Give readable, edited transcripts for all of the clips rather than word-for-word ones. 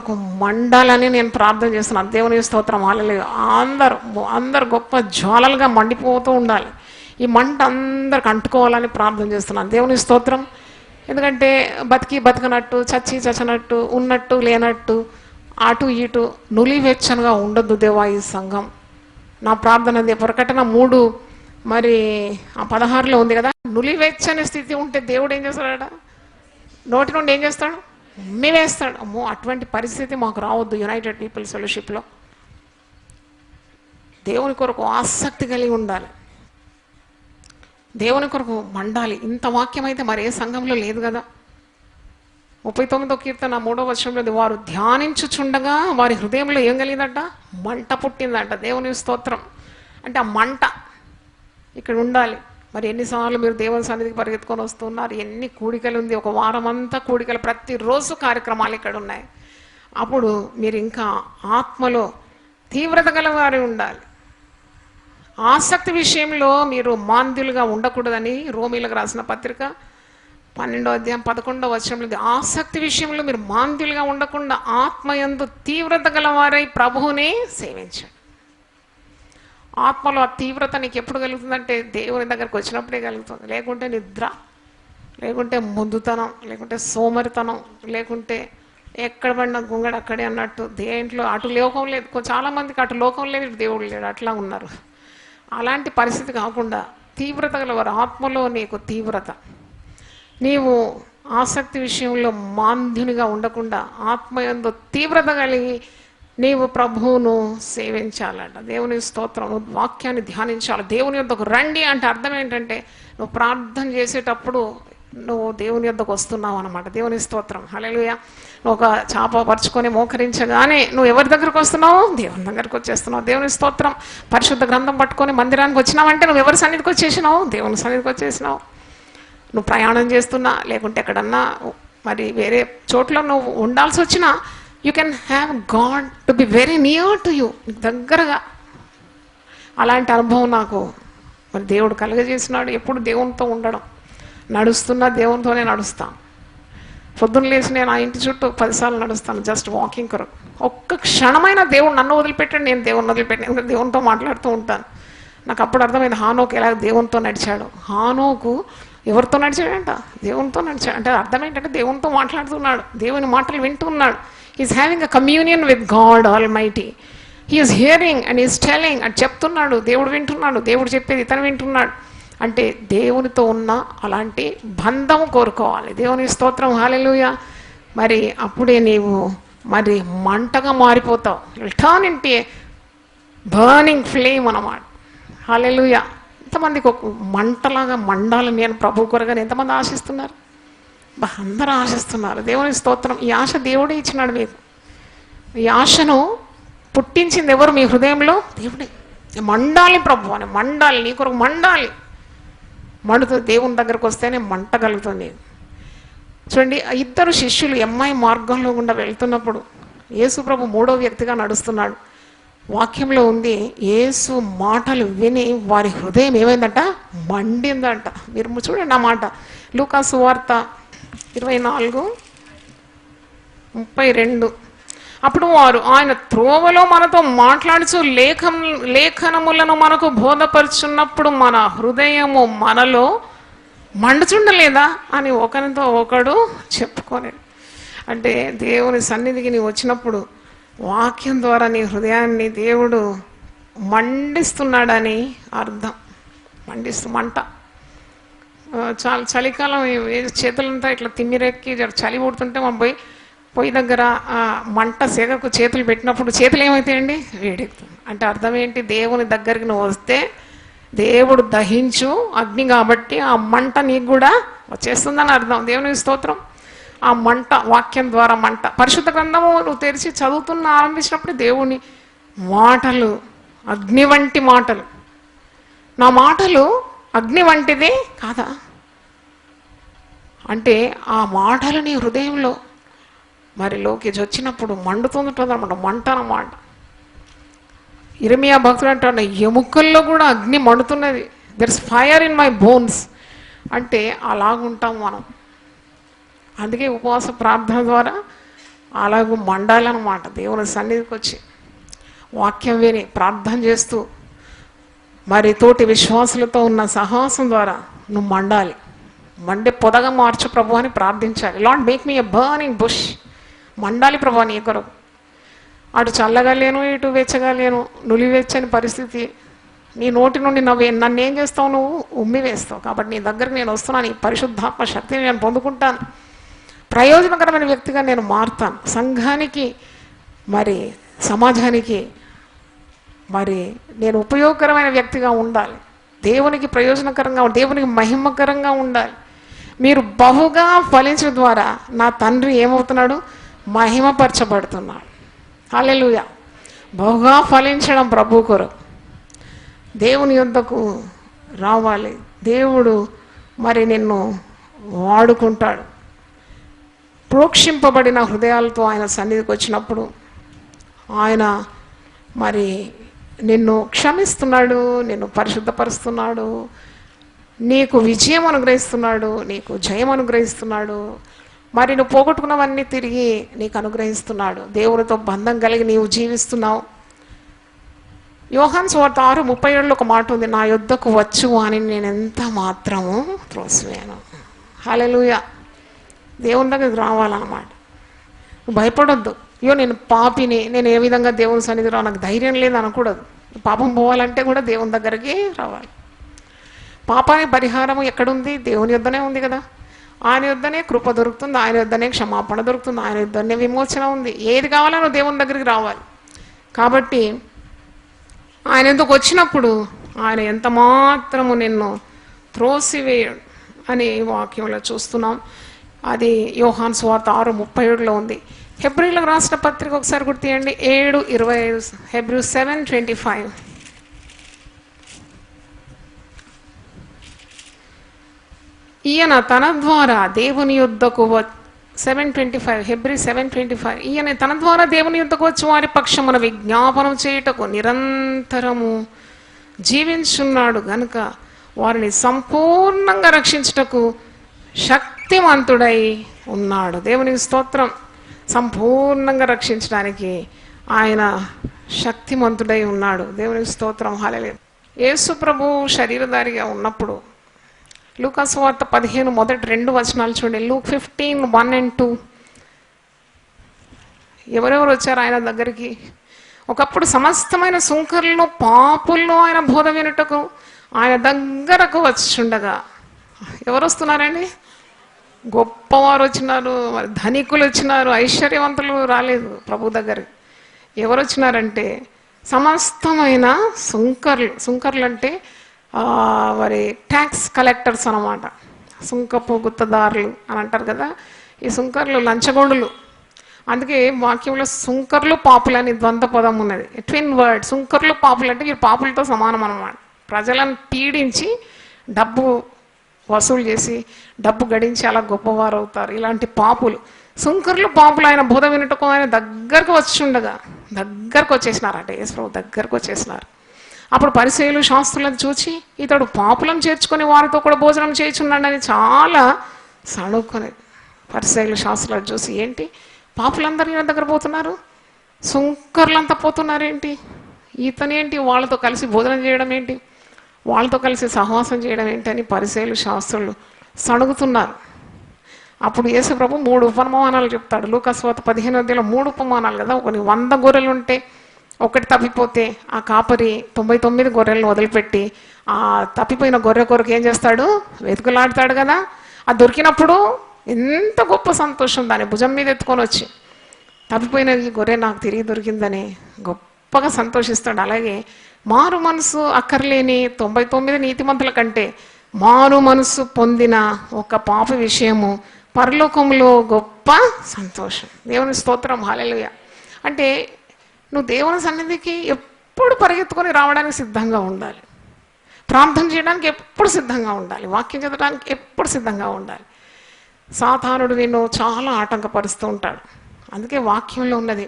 కొరకు మండాలని నేను ప్రార్థన చేస్తున్నాను. దేవుని స్తోత్రం. హల్లెలూయా. అందరు గొప్ప జ్వాలలుగా మండిపోతూ ఉండాలి. ఈ మంట అందరికి అంటుకోవాలని ప్రార్థన చేస్తున్నాను. దేవుని స్తోత్రం. ఎందుకంటే బతికనట్టు, చచ్చినట్టు, ఉన్నట్టు లేనట్టు, అటు ఇటు నులివెచ్చనగా ఉండొద్దు దేవా ఈ సంఘం. నా ప్రార్థన అదే. ప్రకటన 3 మరి 16లో ఉంది కదా, నులివెచ్చని స్థితి ఉంటే దేవుడు ఏం చేస్తాడట? నోటి నుండి ఏం చేస్తాడు? ఉమ్మివేస్తాడు. అమ్మో, అటువంటి పరిస్థితి మాకు రావద్దు. యునైటెడ్ పీపుల్స్ ఫెలోషిప్లో దేవుని కొరకు ఆసక్తి కలిగి ఉండాలి, దేవుని కొరకు మండాలి. ఇంత వాక్యం అయితే మరి ఏ సంఘంలో లేదు కదా. 39వ కీర్తన 3వ వచనంలో, వారు ధ్యానించుచుండగా వారి హృదయంలో ఏం కలిగిందట? మంట పుట్టిందట. దేవుని స్తోత్రం. అంటే ఆ మంట ఇక్కడ ఉండాలి. మరి ఎన్నిసార్లు మీరు దేవుని సన్నిధికి పరిగెత్తుకొని వస్తున్నారు, ఎన్ని కూడికలు ఉంది, ఒక వారం అంతా కూడికలు, ప్రతిరోజు కార్యక్రమాలు ఇక్కడ ఉన్నాయి. అప్పుడు మీరు ఇంకా ఆత్మలో తీవ్రత గలవారి ఉండాలి. ఆసక్తి విషయంలో మీరు మాంద్యులుగా ఉండకూడదని రోమీలకు రాసిన పత్రిక 12వ అధ్యాయం 11వ వచనంలో, ఆసక్తి విషయంలో మీరు మాంద్యులుగా ఉండకుండా ఆత్మయందు తీవ్రత గలవారై ప్రభువుని సేవించండి. ఆత్మలో ఆ తీవ్రత నీకు ఎప్పుడు కలుగుతుందంటే దేవుని దగ్గరకు వచ్చినప్పుడే కలుగుతుంది. లేకుంటే నిద్ర, లేకుంటే ముద్దుతనం, లేకుంటే సోమరితనం, లేకుంటే ఎక్కడ పడిన గుంగడు అక్కడే అన్నట్టు, దేంట్లో అటు లోకం లేదు. చాలామందికి అటు లోకం లేదు, దేవుడు లేడు, అట్లా ఉన్నారు. అలాంటి పరిస్థితి కాకుండా తీవ్రత గలవారు, ఆత్మలో నీకు తీవ్రత, నీవు ఆసక్తి విషయంలో మాంద్యునిగా ఉండకుండా ఆత్మయందు తీవ్రత కలిగి నీవు ప్రభువును సేవించాలంట. దేవుని స్తోత్రం. వాక్యాన్ని ధ్యానించాలి. దేవుని యొద్దకు రండి అంటే అర్థం ఏంటంటే, నువ్వు ప్రార్థన చేసేటప్పుడు నువ్వు దేవుని యొద్దకు వస్తున్నావు అనమాట. దేవుని స్తోత్రం. హల్లెలూయా. నువ్వు ఒక చాప పరుచుకొని మోకరించగానే నువ్వు ఎవరి దగ్గరకు వస్తున్నావు? దేవుని దగ్గరకు వచ్చేస్తున్నావు. దేవుని స్తోత్రం. పరిశుద్ధ గ్రంథం పట్టుకొని మందిరానికి వచ్చినావంటే నువ్వు ఎవరి సన్నిధికి వచ్చేసినావు? దేవుని సన్నిధికి వచ్చేసినావు. నువ్వు ప్రయాణం చేస్తున్నా, లేకుంటే ఎక్కడన్నా మరి వేరే చోట్ల నువ్వు ఉండాల్సి వచ్చినా, you can have God to be very near to you, దగ్గరగా. అలాంటి అనుభవం నాకు మరి దేవుడు కలుగజేసినాడు. ఎప్పుడు దేవునితో ఉండడం, నడుస్తున్నా దేవునితోనే నడుస్తాను. పొద్దున్న లేచి నేను ఆ ఇంటి చుట్టూ 10 సార్లు నడుస్తాను, జస్ట్ వాకింగ్ కొరకు. ఒక్క క్షణమైన దేవుడు నన్ను వదిలిపెట్టాడు, నేను దేవుని వదిలిపెట్టాను. ఎందుకంటే దేవునితో మాట్లాడుతూ ఉంటాను. నాకు అప్పుడు అర్థమైంది హానోకు ఎలా దేవునితో నడిచాడు. హానోకు ఎవరితో నడిచాడంట? దేవునితో నడిచాడు. అంటే అర్థం ఏంటంటే దేవునితో మాట్లాడుతున్నాడు, దేవుని మాటలు వింటున్నాడు. Is having a communion with God almighty. He's hearing and is telling. అని చెప్తున్నాడు, దేవుడు వింటున్నాడు, దేవుడు చెప్పేది ఇతను వింటున్నాడు. అంటే దేవునితో ఉన్న అలాంటి బంధము కోరుకోవాలి. దేవుని స్తోత్రం. హల్లెలూయా. మరి అప్పుడే నీవు మరి మంటగా మారిపోతావు. టర్న్ ఇంటి బర్నింగ్ ఫ్లేమ్ అన్నమాట. హల్లెలూయా. ఎంతమందికి ఒక మంటలాగా మండాలని నేను ప్రభు కొరగానే ఎంతమంది ఆశిస్తున్నారు? అందరూ ఆశిస్తున్నారు. దేవుని స్తోత్రం. ఈ ఆశ దేవుడే ఇచ్చినాడు మీకు. ఈ ఆశను పుట్టించింది ఎవరు మీ హృదయంలో? దేవుడే. మండాలి ప్రభు అని, మండాలి, నీ కొరకు మండాలి. మండుతూ దేవుని దగ్గరకు వస్తేనే మంట కలుగుతుంది. చూడండి, 2 శిష్యులు ఎమ్మాయి మార్గంలో గుండా వెళ్తున్నప్పుడు యేసు ప్రభు 3వ వ్యక్తిగా నడుస్తున్నాడు. వాక్యంలో ఉంది, యేసు మాటలు విని వారి హృదయం ఏమైందంట? మండిందంట. మీరు చూడండి ఆ మాట. లూకా సువార్త 24:32. అప్పుడు వారు ఆయన త్రోవలో మనతో మాట్లాడుచు లేఖనములను మనకు బోధపరుచున్నప్పుడు మన హృదయము మనలో మండుచుండలేదా అని ఒకరితో ఒకడు చెప్పుకోలేదు. అంటే దేవుని సన్నిధికి నీవు వచ్చినప్పుడు వాక్యం ద్వారా నీ హృదయాన్ని దేవుడు మండిస్తున్నాడని అర్థం. మంట. చాలా చలికాలం చేతులంతా ఇట్లా తిమ్మిరెక్కి చలి పుడుతుంటే మనం పొయ్యి దగ్గర మంట సెగకు చేతులు పెట్టినప్పుడు చేతులు ఏమవుతాయండి? వేడెక్కుతుంది. అంటే అర్థం ఏంటి? దేవుని దగ్గరికి నువ్వు వస్తే దేవుడు దహించు అగ్ని కాబట్టి ఆ మంట నీకు కూడా వచ్చేస్తుందని అర్థం. దేవుని స్తోత్రం. ఆ మంట వాక్యం ద్వారా మంట. పరిశుద్ధ గ్రంథము నువ్వు తెరిచి చదువుతున్న ఆరంభించినప్పుడు దేవుని మాటలు అగ్ని వంటి మాటలు. నా మాటలు అగ్ని వంటిదే కాదా? అంటే ఆ మాటలు నీ హృదయంలో మరి లోకి వచ్చినప్పుడు మండుతుంటుంది అనమాట. మంట అన్నమాట. ఇర్మియా భక్తుడు అంటాడు, ఎముకల్లో కూడా అగ్ని మండుతున్నది. There is fire in my bones. అంటే అలాగుంటాం మనం. అందుకే ఉపవాస ప్రార్థన ద్వారా అలాగూ మండాలన్నమాట. దేవుని సన్నిధికి వచ్చి వాక్యం విని ప్రార్థన చేస్తూ మరి తోటి విశ్వాసులతో ఉన్న సహవాసం ద్వారా నువ్వు మండాలి. మండే పొదగా మార్చు ప్రభు అని ప్రార్థించాలి. Lord make me a burning bush. మండాలి ప్రభు నీ కొరకు. అటు చల్లగా లేను, ఇటు వెచ్చగా లేను, నులివెచ్చని పరిస్థితి. నీ నోటి నుండి నన్ను ఏం చేస్తావు? నువ్వు ఉమ్మి వేస్తావు. కాబట్టి నీ దగ్గరకు నేను వస్తున్నాను. ఈ పరిశుద్ధాత్మ శక్తిని నేను పొందుకుంటాను. ప్రయోజనకరమైన వ్యక్తిగా నేను మారుతాను. సంఘానికి మరి సమాజానికి మరి నేను ఉపయోగకరమైన వ్యక్తిగా ఉండాలి. దేవునికి ప్రయోజనకరంగా, దేవునికి మహిమకరంగా ఉండాలి. మీరు బహుగా ఫలించడం ద్వారా నా తండ్రి ఏమవుతున్నాడు? మహిమపరచబడుతున్నాడు. హల్లెలూయా. బహుగా ఫలించడం ప్రభు కొరకు. దేవుని యొద్దకు రావాలి. దేవుడు మరి నిన్ను వాడుకుంటాడు. ప్రోక్షింపబడిన హృదయాలతో ఆయన సన్నిధికి వచ్చినప్పుడు ఆయన మరి నిన్ను క్షమిస్తున్నాడు, నిన్ను పరిశుద్ధపరుస్తున్నాడు, నీకు విజయం అనుగ్రహిస్తున్నాడు, నీకు జయం అనుగ్రహిస్తున్నాడు. మరి నువ్వు పోగొట్టుకున్నవన్నీ తిరిగి నీకు అనుగ్రహిస్తున్నాడు. దేవునితో బంధం కలిగి నీవు జీవిస్తున్నావు. యోహాను సువార్త 6:37 ఒక మాట ఉంది, నా యొద్దకు వచ్చు అని నేను ఎంత మాత్రము త్రోసివేయను. హల్లెలూయా. దేవుని దగ్గరికి రావాలన్నమాట. భయపడొద్దు. అయ్యో నేను పాపిని, నేను ఏ విధంగా దేవుని సన్నిధిలో నాకు ధైర్యం లేదు అనకూడదు. పాపం పోవాలంటే కూడా దేవుని దగ్గరికి రావాలి. పాపానికి పరిహారం ఎక్కడుంది? దేవుని యొద్దనే ఉంది కదా. ఆయన యొద్దనే కృప దొరుకుతుంది, ఆయన యొద్దనే క్షమాపణ దొరుకుతుంది, ఆయన యొద్దనే విమోచన ఉంది. ఏది కావాలనో దేవుని దగ్గరికి రావాలి. కాబట్టి ఆయన ఎందుకు వచ్చినప్పుడు ఆయన ఎంత మాత్రము నిన్ను త్రోసివేయడు అని వాక్యంలో చూస్తున్నాం. అది యోహాను సువార్త 6:37 ఉంది. హెబ్రీలకు రాసిన పత్రిక ఒకసారి గుర్తియండి, 7:25. హెబ్రూస్ 7:25. ఈయన తన ద్వారా దేవుని యొద్దకు 7:25. హెబ్రీ 7:25. ఈయన తన ద్వారా దేవుని యొద్దకు వచ్చి వారి పక్షమున విజ్ఞాపనం చేయుటకు నిరంతరము జీవించున్నాడు గనుక వారిని సంపూర్ణంగా రక్షించుటకు శక్తిమంతుడై ఉన్నాడు. దేవునికి స్తోత్రం. సంపూర్ణంగా రక్షించడానికి ఆయన శక్తిమంతుడై ఉన్నాడు. దేవునికి స్తోత్రం. హల్లెలూయా. యేసు ప్రభు శరీరధారిగా ఉన్నప్పుడు లూకా సువార్త 15 మొదటి 2 వచనాలు చూడండి. లూక్ 15:1-2. ఎవరెవరు వచ్చారు ఆయన దగ్గరికి? ఒకప్పుడు సమస్తమైన సుంకరులను పాపులను ఆయన బోధ వినుటకు ఆయన దగ్గరకు వచ్చుండగా ఎవరు వస్తున్నారండి? గొప్పవారు వచ్చినారు, మరి ధనికులు వచ్చినారు, ఐశ్వర్యవంతులు రాలేదు ప్రభు దగ్గరికి. ఎవరు వచ్చినారంటే సమస్తమైన సుంకర్లు అంటే మరి ట్యాక్స్ కలెక్టర్స్ అన్నమాట. సుంకపు గుత్తదారులు అని అంటారు కదా. ఈ సుంకర్లు లంచగొండులు. అందుకే వాక్యంలో సుంకర్లు పాపులు అని ద్వంద్వ పదం ఉన్నది, ట్విన్ వర్డ్. సుంకర్లు పాపులు అంటే వీరు పాపులతో సమానం అన్నమాట. ప్రజలను పీడించి డబ్బు వసూలు చేసి డబ్బు గడించి అలా గొప్పవారు అవుతారు ఇలాంటి పాపులు. సుంకర్లు పాపులు ఆయన బోధ వినటకు ఆయన దగ్గరకు వచ్చేసినారు. అంటే యేసు దగ్గరకు వచ్చేసినారు. అప్పుడు పరిసయ్యులు శాస్త్రులను చూచి ఇతడు పాపులను చేర్చుకొని వారితో కూడా భోజనం చేయుచున్నాడని చాలా సణుక్కునేది. పరిసయ్యులు శాస్త్రులను చూసి ఏంటి పాపులందరూ ఈయన దగ్గర పోతున్నారు, సుంకర్లంతా పోతున్నారేంటి, ఇతనేంటి వాళ్ళతో కలిసి భోజనం చేయడం ఏంటి, వాళ్ళతో కలిసి సహవాసం చేయడం ఏంటి అని పరిసయ్యులు శాస్త్రులు సణుగుతున్నారు. అప్పుడు యేసు ప్రభు 3 ఉపమానాలు చెప్తాడు. లూకా సువార్త 15 3 ఉపమానాలు కదా. కొన్ని 100 గొర్రెలు ఉంటే ఒకటి తప్పిపోతే ఆ కాపరి 99 గొర్రెలను వదిలిపెట్టి ఆ తప్పిపోయిన గొర్రె కొరకు ఏం చేస్తాడు? వెతుకులాడతాడు కదా. అది దొరికినప్పుడు ఎంత గొప్ప సంతోషం, దాన్ని భుజం మీద ఎత్తుకొని వచ్చి తప్పిపోయిన ఈ గొర్రె నాకు తిరిగి దొరికిందని గొప్పగా సంతోషిస్తాడు. అలాగే మారు మనసు అక్కర్లేని 99 నీతిమంతుల కంటే మారు మనసు పొందిన ఒక పాప విషయము పరలోకంలో గొప్ప సంతోషం. దేవుని స్తోత్రం. హల్లెలూయా. అంటే నువ్వు దేవుని సన్నిధికి ఎప్పుడు పరిగెత్తుకొని రావడానికి సిద్ధంగా ఉండాలి. ప్రార్థన చేయడానికి ఎప్పుడు సిద్ధంగా ఉండాలి. వాక్యం చదవడానికి ఎప్పుడు సిద్ధంగా ఉండాలి. సాతానుడు నిన్ను చాలా ఆటంకపరుస్తూ ఉంటాడు. అందుకే వాక్యంలో ఉన్నది,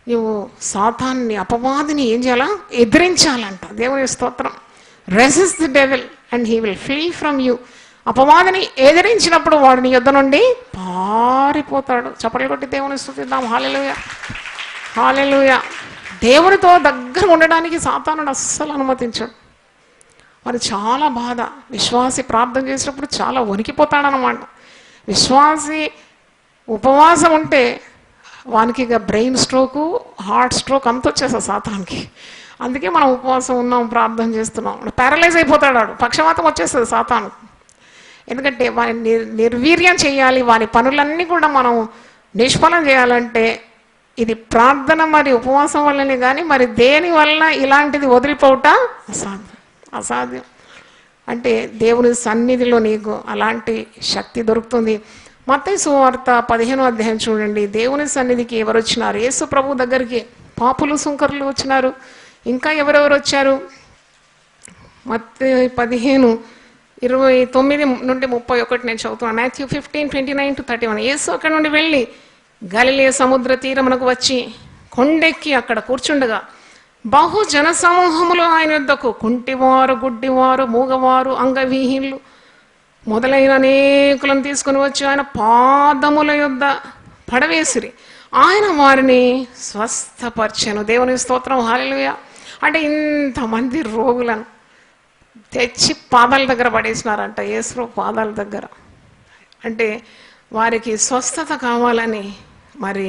నువ్వు సాతాన్ని అపవాదిని ఏం చేయాలా? ఎదిరించాలంట. దేవుని స్తోత్రం. Resist the devil and he will flea from you. అపవాదిని ఎదిరించినప్పుడు వాడు నీ యొద్ద నుండి పారిపోతాడు. చప్పట్లు కొట్టి దేవుని స్తుతిద్దాం. హల్లెలూయా, హల్లెలూయా. దేవునితో దగ్గర ఉండడానికి సాతానుడు అస్సలు అనుమతించాడు. మరి చాలా బాధ. విశ్వాసి ప్రార్థన చేసినప్పుడు చాలా వణికిపోతాడనమాట. విశ్వాసి ఉపవాసం ఉంటే వానికి ఇక బ్రెయిన్ స్ట్రోకు, హార్ట్ స్ట్రోక్ అంత వచ్చేస్తా సాతానికి. అందుకే మనం ఉపవాసం ఉన్నాం, ప్రార్థన చేస్తున్నాం. ప్యారలైజ్ అయిపోతాడు, పక్షవాతం వచ్చేస్తుంది సాతాను. ఎందుకంటే వాని నిర్వీర్యం చేయాలి, వాని పనులన్నీ కూడా మనం నిష్ఫలం చేయాలంటే ఇది ప్రార్థన మరి ఉపవాసం వల్లనే కానీ మరి దేని వలన ఇలాంటిది వదిలిపోవట అసాధ్యం, అసాధ్యం. అంటే దేవుని సన్నిధిలో నీకు అలాంటి శక్తి దొరుకుతుంది. మత్తయి సువార్త 15వ అధ్యాయం చూడండి. దేవుని సన్నిధికి ఎవరు వచ్చినారు? యేసు ప్రభు దగ్గరికి పాపులు సుంకరులు వచ్చినారు. ఇంకా ఎవరెవరు వచ్చారు? మత్తయి 15:29 నుండి 31 నేను చదువుతున్నాను. మాథ్యూ 15:29-31. యేసు అక్కడ నుండి వెళ్ళి గలిలయ సముద్ర తీరమునకు వచ్చి కొండెక్కి అక్కడ కూర్చుండగా బహు జనసమూహములు ఆయన యొద్దకు కుంటివారు, గుడ్డివారు, మూగవారు, అంగవిహీనులు మొదలైన అనేకులను తీసుకుని వచ్చి ఆయన పాదముల యొద్ద పడవేసిరి. ఆయన వారిని స్వస్థపరిచెను. దేవుని స్తోత్రం, హల్లెలూయా. అంటే ఇంతమంది రోగులను తెచ్చి పాదాల దగ్గర పడేసినారంట, యేసు పాదాల దగ్గర. అంటే వారికి స్వస్థత కావాలని మరి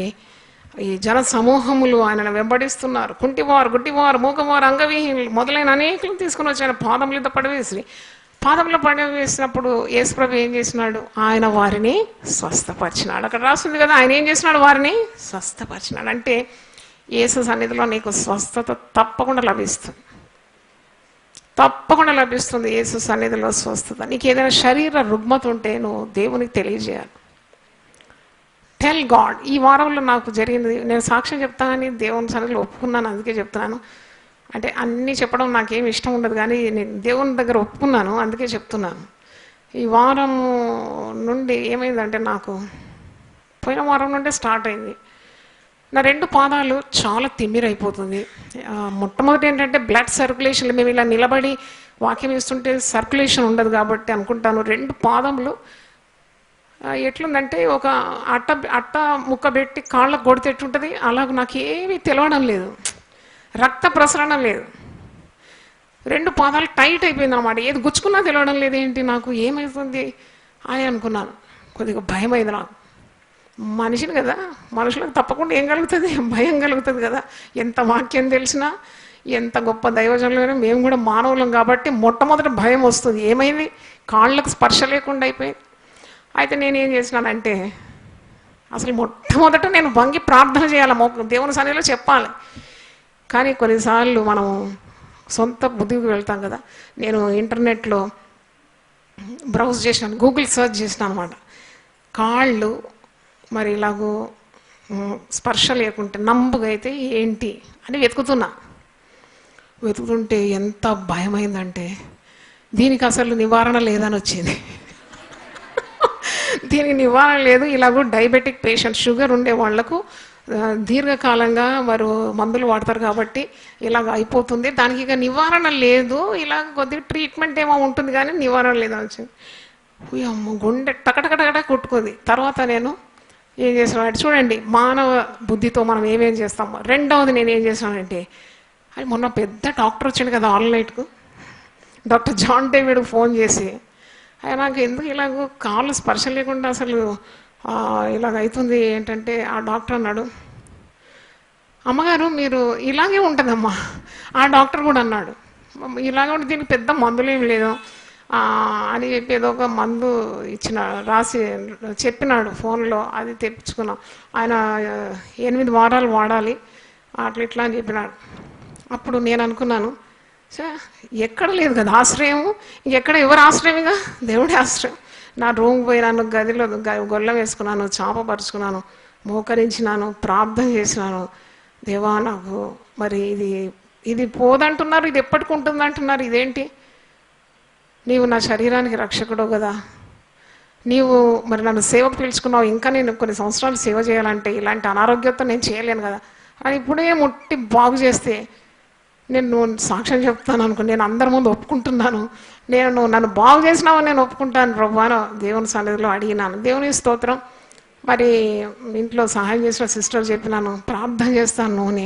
ఈ జన సమూహములు ఆయనను వెంబడిస్తున్నారు. కుంటివారు, గుడ్డివారు, మూగవారు, అంగవిహీనులు మొదలైన అనేకులను తీసుకుని వచ్చి ఆయన పాదములతో పడవేసి పాదంలో పడవేసినప్పుడు యేసుప్రభు ఏం చేసినాడు? ఆయన వారిని స్వస్థపరిచినాడు. అక్కడ రాస్తుంది కదా, ఆయన ఏం చేసినాడు? వారిని స్వస్థపరిచినాడు. అంటే యేసు సన్నిధిలో నీకు స్వస్థత తప్పకుండా లభిస్తుంది, తప్పకుండా లభిస్తుంది. యేసు సన్నిధిలో స్వస్థత. నీకు ఏదైనా శరీర రుగ్మత ఉంటే నువ్వు దేవునికి తెలియజేయాలి. Tell God. ఈ వారంలో నాకు జరిగింది, నేను సాక్ష్యం చెప్తానని దేవుని సన్నిధిలో ఒప్పుకున్నాను, అందుకే చెప్తున్నాను. అంటే అన్నీ చెప్పడం నాకేం ఇష్టం ఉండదు, కానీ నేను దేవుని దగ్గర ఒప్పుకున్నాను, అందుకే చెప్తున్నాను. ఈ వారం నుండి ఏమైందంటే, నాకు పోయిన వారం నుండే స్టార్ట్ అయింది. నా 2 పాదాలు చాలా తిమ్మిరైపోతుంది. మొట్టమొదటి ఏంటంటే బ్లడ్ సర్క్యులేషన్. మేము ఇలా నిలబడి వాక్యం ఇస్తుంటే సర్క్యులేషన్ ఉండదు కాబట్టి అనుకుంటాను. 2 పాదములు ఎట్లుందంటే ఒక అట్ట ముక్క పెట్టి కాళ్ళకు కొడితే ఎట్టుంటుంది అలాగ నాకేమీ తెలవడం లేదు, రక్త ప్రసరణ లేదు. 2 పాదాలు టైట్ అయిపోయింది అన్నమాట. ఏది గుచ్చుకున్నా తెలవడం లేదు. ఏంటి నాకు ఏమవుతుంది అని అనుకున్నాను. కొద్దిగా భయం అయింది నాకు. మనిషిని కదా, మనుషులకు తప్పకుండా ఏం కలుగుతుంది? భయం కలుగుతుంది కదా. ఎంత వాక్యం తెలిసినా, ఎంత గొప్ప దైవజనులైనా మేము కూడా మానవులం కాబట్టి మొట్టమొదటి భయం వస్తుంది. ఏమైంది? కాళ్ళకు స్పర్శ లేకుండా అయిపోయింది. అయితే నేను ఏం చేసినానంటే, అసలు మొట్టమొదట నేను వంగి ప్రార్థన చేయాలి, దేవుని సన్నిధిలో చెప్పాలి. కానీ కొన్నిసార్లు మనం సొంత బుద్ధికి వెళ్తాం కదా. నేను ఇంటర్నెట్లో బ్రౌజ్ చేసినాను, గూగుల్ సర్చ్ చేసినాను అనమాట. కాళ్ళు మరి ఇలాగూ స్పర్శ లేకుంటే నంబుగా అయితే ఏంటి అని వెతుకుతుంటే ఎంత భయమైందంటే, దీనికి అసలు నివారణ లేదని వచ్చింది. దీనికి నివారణ లేదు. ఇలాగూ డయాబెటిక్ పేషెంట్, షుగర్ ఉండే వాళ్లకు దీర్ఘకాలంగా వారు మందులు వాడతారు కాబట్టి ఇలాగ అయిపోతుంది, దానికి ఇక నివారణ లేదు, ఇలాగ కొద్దిగా ట్రీట్మెంట్ ఏమో ఉంటుంది కానీ నివారణ లేదని వచ్చింది. అమ్మ, గుండె టకటకటకట కొట్టుకుంది. తర్వాత నేను ఏం చేస్తున్నాను చూడండి, మానవ బుద్ధితో మనం ఏమేం చేస్తాము. రెండవది నేను ఏం చేస్తున్నానంటే, అది మొన్న పెద్ద డాక్టర్ వచ్చింది కదా ఆన్లైన్కు, డాక్టర్ జాన్ డేవిడ్ ఫోన్ చేసి, నాకు ఎందుకు ఇలాగ కాళ్ళు స్పర్శ లేకుండా అసలు ఇలాగ అవుతుంది ఏంటంటే, ఆ డాక్టర్ అన్నాడు, అమ్మగారు మీరు ఇలాగే ఉంటుందమ్మా. ఆ డాక్టర్ కూడా అన్నాడు, ఇలాగే ఉంటుంది, దీనికి పెద్ద మందులు ఏం లేదు అని చెప్పి ఏదో ఒక మందు రాసి చెప్పినాడు ఫోన్లో. అది తెప్పించుకున్నాం. ఆయన 8 వారాలు వాడాలి అట్లా ఇట్లా అని చెప్పినాడు. అప్పుడు నేను అనుకున్నాను, ఎక్కడ లేదు కదా ఆశ్రయం, ఎక్కడ ఎవరు ఆశ్రయంగా? దేవుడే ఆశ్రయం. నా రూమ్కి పోయినాను, గదిలో గొల్లం వేసుకున్నాను, చాప పరుచుకున్నాను, మోకరించినాను, ప్రార్థన చేసినాను. దేవా నాకు మరి ఇది పోదంటున్నారు, ఇది ఎప్పటికి ఉంటుంది అంటున్నారు, ఇదేంటి? నీవు నా శరీరానికి రక్షకుడు కదా, నీవు మరి నన్ను సేవకు పిలుచుకున్నావు, ఇంకా నేను కొన్ని సంవత్సరాలు సేవ చేయాలంటే ఇలాంటి అనారోగ్యంతో నేను చేయలేను కదా అని ఇప్పుడే ముట్టి బాగు చేస్తే నేను నువ్వు సాక్ష్యం చెప్తాను అనుకో, నేను అందరి ముందు ఒప్పుకుంటున్నాను, నేను నన్ను బాగు చేసినావు నేను ఒప్పుకుంటాను ప్రభు అని దేవుని సన్నిధిలో అడిగినాను. దేవుని స్తోత్రం. మరి ఇంట్లో సహాయం చేసిన సిస్టర్ చెప్పినాను, ప్రార్థన చేస్తాను నూనె,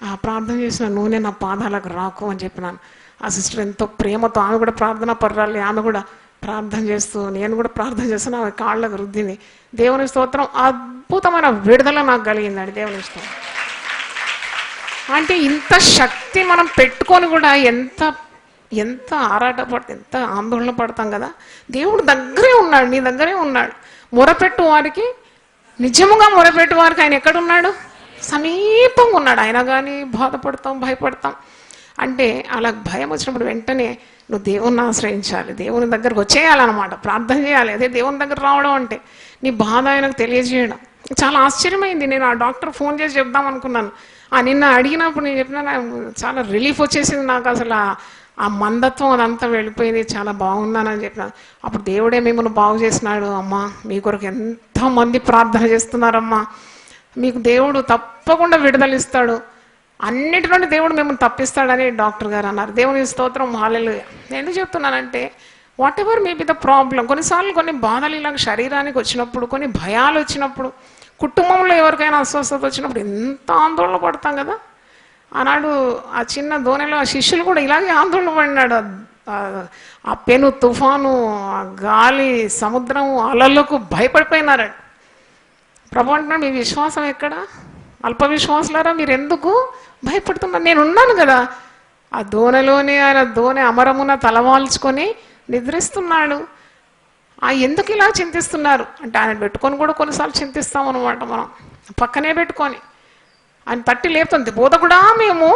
ఆ ప్రార్థన చేసిన నూనె నా పాదాలకు రాకు అని చెప్పినాను. ఆ సిస్టర్ ఎంతో ప్రేమతో, ఆమె కూడా ప్రార్థన పర్రాలి, ఆమె కూడా ప్రార్థన చేస్తూ, నేను కూడా ప్రార్థన చేస్తాను, ఆమె కాళ్ళకు రుద్దింది. దేవుని స్తోత్రం. అద్భుతమైన విడుదల నాకు కలిగిందండి. దేవుని స్తోత్రం. అంటే ఇంత శక్తి మనం పెట్టుకొని కూడా ఎంత ఎంత ఆరాటపడతాం, ఎంత ఆందోళన పడతాం కదా. దేవుడు దగ్గరే ఉన్నాడు, నీ దగ్గరే ఉన్నాడు. మొరపెట్టు వారికి, నిజముగా మొరపెట్టు వారికి ఆయన ఎక్కడున్నాడు? సమీపంగా ఉన్నాడు. అయినా కానీ బాధపడతాం, భయపడతాం. అంటే అలా భయం వచ్చినప్పుడు వెంటనే నువ్వు దేవుణ్ణి ఆశ్రయించాలి, దేవుని దగ్గరకు వచ్చేయాలన్నమాట, ప్రార్థన చేయాలి. అదే దేవుని దగ్గర రావడం అంటే నీ బాధ ఆయనకు తెలియజేయడం. చాలా ఆశ్చర్యమైంది. నేను ఆ డాక్టర్ ఫోన్ చేసి చెప్దాం అనుకున్నాను. నిన్న అడిగినప్పుడు నేను చెప్పిన చాలా రిలీఫ్ వచ్చేసింది నాకు. అసలు ఆ మందత్వం అదంతా వెళ్ళిపోయింది, చాలా బాగున్నానని చెప్పిన. అప్పుడు దేవుడే మిమ్మల్ని బాగు చేసినాడు. అమ్మా మీ కొరకు ఎంతోమంది ప్రార్థన చేస్తున్నారమ్మా, మీకు దేవుడు తప్పకుండా విడుదలిస్తాడు, అన్నిటి నుండి దేవుడు మిమ్మల్ని తప్పిస్తాడని డాక్టర్ గారు అన్నారు. దేవుని స్తోత్రం. హల్లెలూయా. నేను ఎందుకు చెప్తున్నానంటే what ever may be the problem, కొన్నిసార్లు కొన్ని బాధలు ఇలాగ శరీరానికి వచ్చినప్పుడు, కొన్ని భయాలు వచ్చినప్పుడు, కుటుంబంలో ఎవరికైనా అస్వస్థత వచ్చినప్పుడు ఎంత ఆందోళన పడతాం కదా. ఆనాడు ఆ చిన్న దోణిలో ఆ శిష్యులు కూడా ఇలాగే ఆందోళన పడినాడు. ఆ పెను తుఫాను, ఆ గాలి, సముద్రం, అలలకు భయపడిపోయినారు. ప్రభు అంటున్నాడు, మీ విశ్వాసం ఎక్కడ? అల్ప విశ్వాసులారా మీరు ఎందుకు భయపడుతున్నారు? నేను ఉన్నాను కదా. ఆ దోణిలోనే ఆయన దోణి అమరమున తలవాల్చుకొని నిద్రిస్తున్నాడు. ఎందుకు ఇలా చింతిస్తున్నారు అంటే ఆయన పెట్టుకొని కూడా కొన్నిసార్లు చింతిస్తాం అనమాట. మనం పక్కనే పెట్టుకొని ఆయన తట్టి లేపుతుంది, బోధకుడా మేము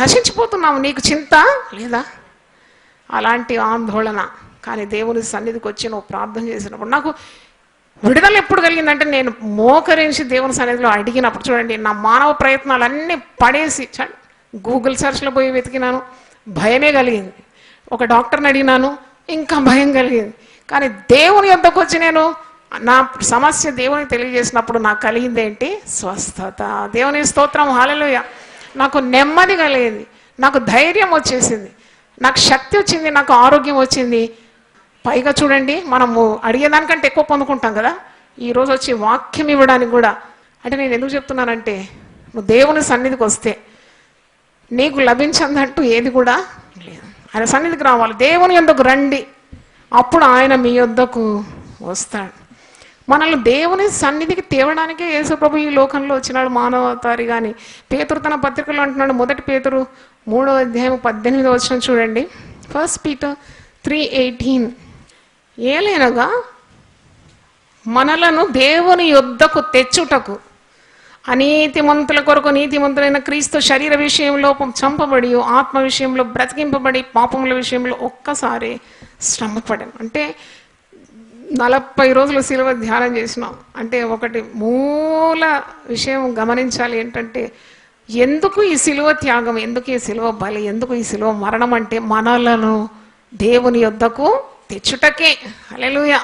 నశించిపోతున్నాము, నీకు చింత లేదా? అలాంటి ఆందోళన. కానీ దేవుని సన్నిధికి వచ్చి నువ్వు ప్రార్థన చేసినప్పుడు నాకు విడుదల ఎప్పుడు కలిగిందంటే, నేను మోకరించి దేవుని సన్నిధిలో అడిగినప్పుడు. చూడండి, నా మానవ ప్రయత్నాలన్నీ పడేసి గూగుల్ సెర్చ్లో పోయి వెతికినాను, భయమే కలిగింది. ఒక డాక్టర్ని అడిగినాను, ఇంకా భయం కలిగింది. కానీ దేవుని యొద్దకు వచ్చి నేను నా సమస్య దేవునికి తెలియజేసినప్పుడు నాకు కలిగింది ఏంటి? స్వస్థత. దేవుని స్తోత్రం. హల్లెలూయా. నాకు నెమ్మది కలిగింది, నాకు ధైర్యం వచ్చేసింది, నాకు శక్తి వచ్చింది, నాకు ఆరోగ్యం వచ్చింది. పైగా చూడండి, మనము అడిగేదానికంటే ఎక్కువ పొందుకుంటాం కదా. ఈరోజు వచ్చి వాక్యం ఇవ్వడానికి కూడా. అంటే నేను ఎందుకు చెప్తున్నానంటే, నువ్వు దేవుని సన్నిధికి వస్తే నీకు లభించదంటూ ఏది కూడా లేదు. ఆయన సన్నిధికి రావాలి, దేవుని యొద్దకు రండి, అప్పుడు ఆయన మీ యొద్దకు వస్తాడు. మనల్ని దేవుని సన్నిధికి తేవడానికే యేసుప్రభు ఈ లోకంలో వచ్చినాడు మానవతారి. కానీ పేతురు తన పత్రికలో అంటున్నాడు, 1 పేతురు 3:18 చూడండి. 1 Peter 3:18, ఏలైనగా మనలను దేవుని యొద్దకు తెచ్చుటకు అనీతిమంతుల కొరకు నీతిమంతులైన క్రీస్తు శరీర విషయంలో చంపబడి, ఆత్మ విషయంలో బ్రతికింపబడి, పాపముల విషయంలో ఒక్కసారి శ్రమపడాను. అంటే 40 రోజులు సిలువ ధ్యానం చేసినాం. అంటే ఒకటి మూల విషయం గమనించాలి ఏంటంటే, ఎందుకు ఈ సిలువ త్యాగం, ఎందుకు ఈ సిలువ బలి, ఎందుకు ఈ సిలువ మరణం అంటే మనలను దేవుని యొద్దకు తెచ్చుటకే. హల్లెలూయా.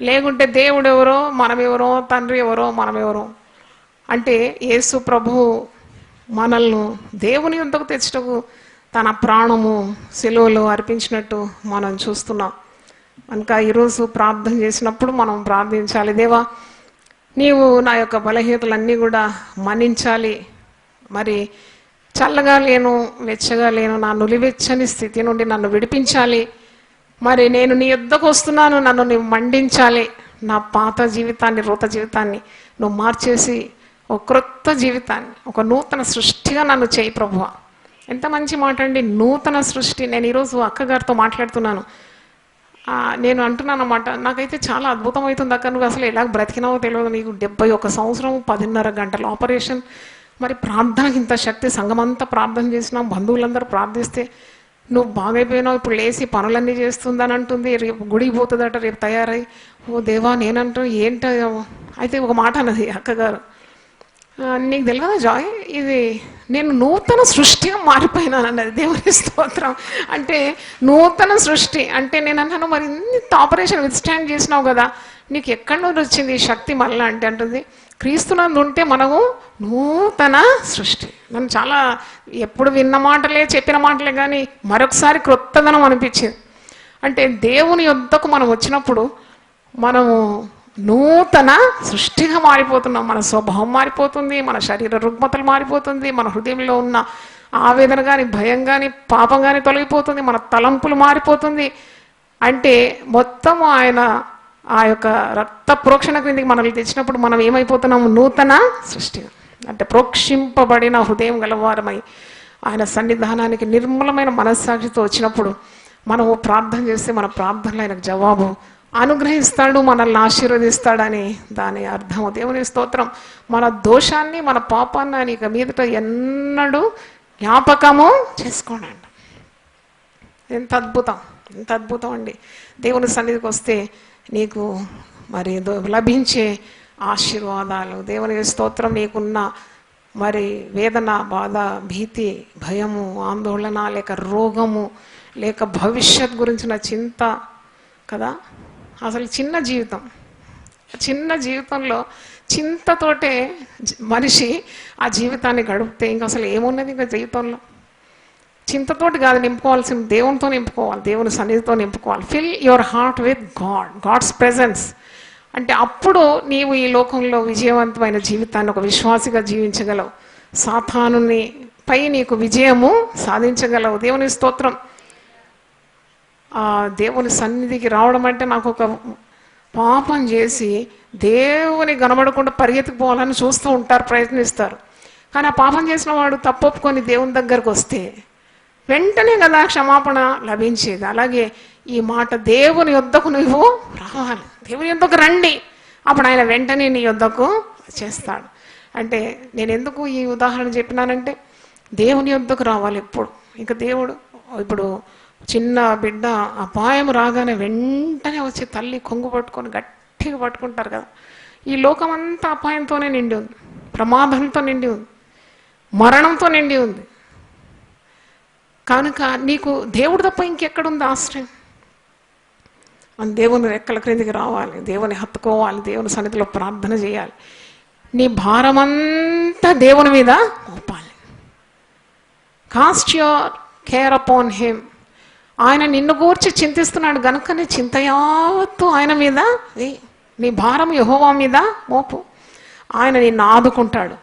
లేకుంటే దేవుడు ఎవరో మనమెవరో, తండ్రి ఎవరో మనమెవరో. అంటే యేసు ప్రభు మనల్ని దేవుని యొద్దకు తెచ్చుటకు తన ప్రాణము సిలువలో అర్పించినట్టు మనం చూస్తున్నాం. కనుక ఈరోజు ప్రార్థన చేసినప్పుడు మనం ప్రార్థించాలి, దేవా నీవు నా యొక్క బలహీనతలన్నీ కూడా మన్నించాలి. మరి చల్లగా లేను, వెచ్చగా లేను, నా నులివెచ్చని స్థితి నుండి నన్ను విడిపించాలి. మరి నేను నీ యొద్దకు వస్తున్నాను, నన్ను నీవు మండించాలి. నా పాత జీవితాన్ని, రోత జీవితాన్ని నువ్వు మార్చేసి ఒక క్రొత్త జీవితాన్ని, ఒక నూతన సృష్టిగా నన్ను చేయి ప్రభువా. ఎంత మంచి మాట అండి, నూతన సృష్టి. నేను ఈరోజు అక్కగారితో మాట్లాడుతున్నాను. నేను అంటున్నాను అన్నమాట, నాకైతే చాలా అద్భుతం అవుతుంది అక్క, నువ్వు అసలు ఎలా బ్రతికినావో తెలియదు. నీకు 71 సంవత్సరం 10.5 గంటల ఆపరేషన్, మరి ప్రార్థనకి ఇంత శక్తి, సంఘమంతా ప్రార్థన చేసినాం, బంధువులందరూ ప్రార్థిస్తే నువ్వు బాగైపోయినావు, ఇప్పుడు లేచి పనులన్నీ చేస్తుందని అంటుంది. రేపు గుడికి పోతుందట, రేపు తయారై. ఓ దేవా, నేనంటూ ఏంటో. అయితే ఒక మాట అన్నది అక్కగారు, నీకు తెలియదా జాయ్, ఇది నేను నూతన సృష్టిగా మారిపోయినాను అన్నది. దేవుని స్తోత్రం. అంటే నూతన సృష్టి అంటే నేను అన్నాను, మరి ఇంత ఆపరేషన్ విత్స్టాండ్ చేసినావు కదా, నీకు ఎక్కడి నుండి వచ్చింది ఈ శక్తి మళ్ళా అంటే అంటుంది, క్రీస్తునందు ఉంటే మనము నూతన సృష్టి. మనం చాలా ఎప్పుడు విన్న మాటలే చెప్పిన మాటలే కానీ మరొకసారి క్రొత్తదనం అనిపించింది. అంటే దేవుని యొద్దకు మనం వచ్చినప్పుడు మనము నూతన సృష్టిగా మారిపోతున్నాం. మన స్వభావం మారిపోతుంది, మన శరీర రుగ్మతలు మారిపోతుంది, మన హృదయంలో ఉన్న ఆవేదన కానీ భయం కానీ పాపం కానీ తొలగిపోతుంది, మన తలంపులు మారిపోతుంది. అంటే మొత్తం ఆయన ఆ యొక్క రక్త ప్రోక్షణ క్రిందికి మనల్ని తెచ్చినప్పుడు మనం ఏమైపోతున్నాము? నూతన సృష్టిగా, అంటే ప్రోక్షింపబడిన హృదయం గలవారమై ఆయన సన్నిధానానికి నిర్మలమైన మనస్సాక్షితో వచ్చినప్పుడు మనము ప్రార్థన చేస్తే మన ప్రార్థనలు ఆయనకు జవాబు అనుగ్రహిస్తాడు, మనల్ని ఆశీర్వదిస్తాడని దాని అర్థము. దేవుని స్తోత్రం. మన దోషాన్ని మన పాపాన్ని ఆయన ఇక మీదట ఎన్నడూ జ్ఞాపకము చేసుకోండి. ఎంత అద్భుతం, ఎంత అద్భుతం అండి. దేవుని సన్నిధికి వస్తే నీకు మరి లభించే ఆశీర్వాదాలు. దేవుని స్తోత్రం. నీకున్న మరి వేదన, బాధ, భీతి, భయము, ఆందోళన, లేక రోగము, లేక భవిష్యత్ గురించిన చింత కదా. అసలు చిన్న జీవితంలో చింతతోటే మనిషి ఆ జీవితాన్ని గడిపితే ఇంకా అసలు ఏమున్నది? ఇంకా జీవితంలో చింతతోటి కాదు నింపుకోవాల్సింది, దేవునితో నింపుకోవాలి, దేవుని సన్నిధితో నింపుకోవాలి. Fill your heart with God's presence. అంటే అప్పుడు నీవు ఈ లోకంలో విజయవంతమైన జీవితాన్ని ఒక విశ్వాసిగా జీవించగలవు. సాతానుని పై నీకు విజయము సాధించగలవు. దేవుని స్తోత్రం. దేవుని సన్నిధికి రావడం అంటే నాకు ఒక పాపం చేసి దేవుని కనబడకుండా పరిగెత్తుకుపోవాలని చూస్తూ ఉంటారు, ప్రయత్నిస్తారు. కానీ ఆ పాపం చేసిన వాడు తప్పొప్పుకొని దేవుని దగ్గరకు వస్తే వెంటనే కదా క్షమాపణ లభించేది. అలాగే ఈ మాట, దేవుని యొద్దకు నువ్వు రావాలి, దేవుని యొద్దకు రండి, అప్పుడు ఆయన వెంటనే నీ యొద్దకు చేస్తాడు. అంటే నేను ఎందుకు ఈ ఉదాహరణ చెప్పినానంటే దేవుని యొద్దకు రావాలి ఎప్పుడు. ఇంకా దేవుడు ఇప్పుడు చిన్న బిడ్డ అపాయం రాగానే వెంటనే వచ్చి తల్లి కొంగు పట్టుకొని గట్టిగా పట్టుకుంటారు కదా. ఈ లోకం అంతా అపాయంతోనే నిండి ఉంది, ప్రమాదంతో నిండి ఉంది, మరణంతో నిండి ఉంది. కనుక నీకు దేవుడు తప్ప ఇంకెక్కడుంది ఆశ్రయం? దేవుని రెక్కల క్రిందికి రావాలి, దేవుని హత్తుకోవాలి, దేవుని సన్నిధిలో ప్రార్థన చేయాలి, నీ భారమంతా దేవుని మీద మోపాలి. Cast your care upon him. ఆయన నిన్ను గూర్చి చింతిస్తున్నాడు గనుక నీ చింత యావత్తు ఆయన మీద, నీ భారం యెహోవా మీద మోపు. ఆయన నిన్ను ఆదుకుంటాడు.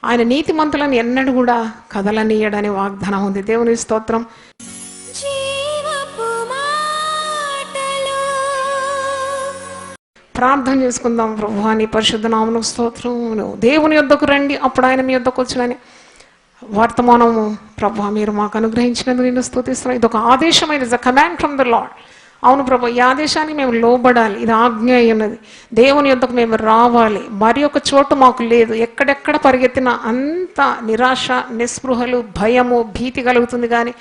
ఆయన నీతిమంతులను ఎన్నడూ కూడా కదలనీయడని వాగ్దానం ఉంది. దేవుని స్తోత్రం. ప్రార్థన చేసుకుందాం. ప్రభువా నీ పరిశుద్ధ నామమునకు స్తోత్రం. దేవుని యొద్దకు రండి, అప్పుడు ఆయన మీ యొద్దకు వచ్చునని వర్తమానము ప్రభువా మీరు మాకు అనుగ్రహించినందుకు నిన్ను స్తుతిస్తున్నాం. ఇది ఒక ఆదేశం, it is a command from the lord. అవును ప్రభు, ఈ ఆదేశాన్ని మేము లోబడాలి, ఇది ఆజ్ఞ అయ్యున్నది. దేవుని యొద్దకు మేము రావాలి. మరి ఒక చోటు మాకు లేదు. ఎక్కడెక్కడ పరిగెత్తినా అంత నిరాశ, నిస్పృహలు, భయము, భీతి కలుగుతుంది. కానీ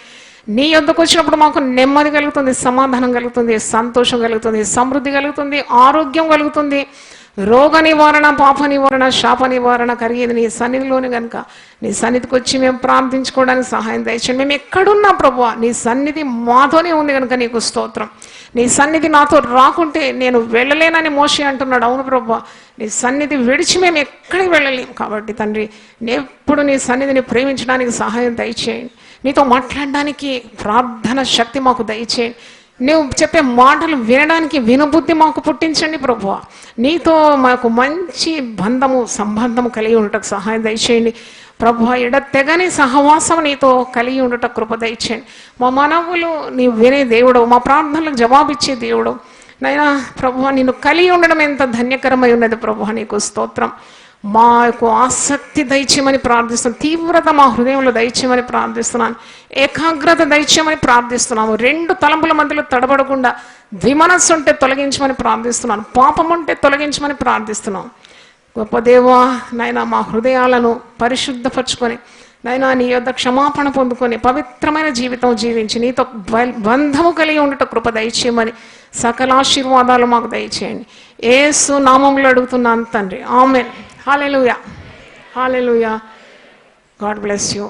నీ యొద్దకు వచ్చినప్పుడు మాకు నెమ్మది కలుగుతుంది, సమాధానం కలుగుతుంది, సంతోషం కలుగుతుంది, సమృద్ధి కలుగుతుంది, ఆరోగ్యం కలుగుతుంది, రోగ నివారణ, పాప నివారణ, శాప నివారణ కలిగేది నీ సన్నిధిలోని కనుక నీ సన్నిధికి వచ్చి మేము ప్రార్థించుకోవడానికి సహాయం దయచేయండి. మేము ఎక్కడున్నా ప్రభువా నీ సన్నిధి మాతోనే ఉంది కనుక నీకు స్తోత్రం. నీ సన్నిధి నాతో రాకుంటే నేను వెళ్ళలేనని మోషే అంటున్నాడు. అవును ప్రభువా, నీ సన్నిధి విడిచి మేము ఎక్కడికి వెళ్ళలేము. కాబట్టి తండ్రి, ఎప్పుడు నీ సన్నిధిని ప్రేమించడానికి సహాయం దయచేయండి. నీతో మాట్లాడడానికి ప్రార్థన శక్తి మాకు దయచేయండి. నువ్వు చెప్పే మాటలు వినడానికి వినుబుద్ధి మాకు పుట్టించండి ప్రభువా. నీతో మాకు మంచి సంబంధము కలిగి ఉండటకు సహాయం దయచేయండి ప్రభువా. ఎడతెగని సహవాసం నీతో కలిగి ఉండటకు కృప దయచేయండి. మా మనవులు నీవు వినే దేవుడు, మా ప్రార్థనలకు జవాబిచ్చే దేవుడు నైనా ప్రభువా. నిన్ను కలిగి ఉండడం ఎంత ధన్యకరమై ఉన్నది ప్రభువా, నీకు స్తోత్రం. మాకు ఆసక్తి దయచేయమని ప్రార్థిస్తున్నాను. తీవ్రత మా హృదయంలో దయచేయమని ప్రార్థిస్తున్నాను. ఏకాగ్రత దయచేయమని ప్రార్థిస్తున్నాము. రెండు తలంపుల మధ్యలో తడబడకుండా ద్విమనస్సు ఉంటే తొలగించమని ప్రార్థిస్తున్నాను. పాపం ఉంటే తొలగించమని ప్రార్థిస్తున్నాను. గొప్ప దేవా నాయనా, మా హృదయాలను పరిశుద్ధపరచుకొని నైనా నీ యొద్ద క్షమాపణ పొందుకొని పవిత్రమైన జీవితం జీవించి నీతో బంధము కలిగి ఉండట కృప దయచేయమని సకల ఆశీర్వాదాలు మాకు దయచేయండి. యేసు నామములో అడుగుతున్నాను తండ్రి, ఆమేన్. హల్లెలూయా, హల్లెలూయా. God bless you.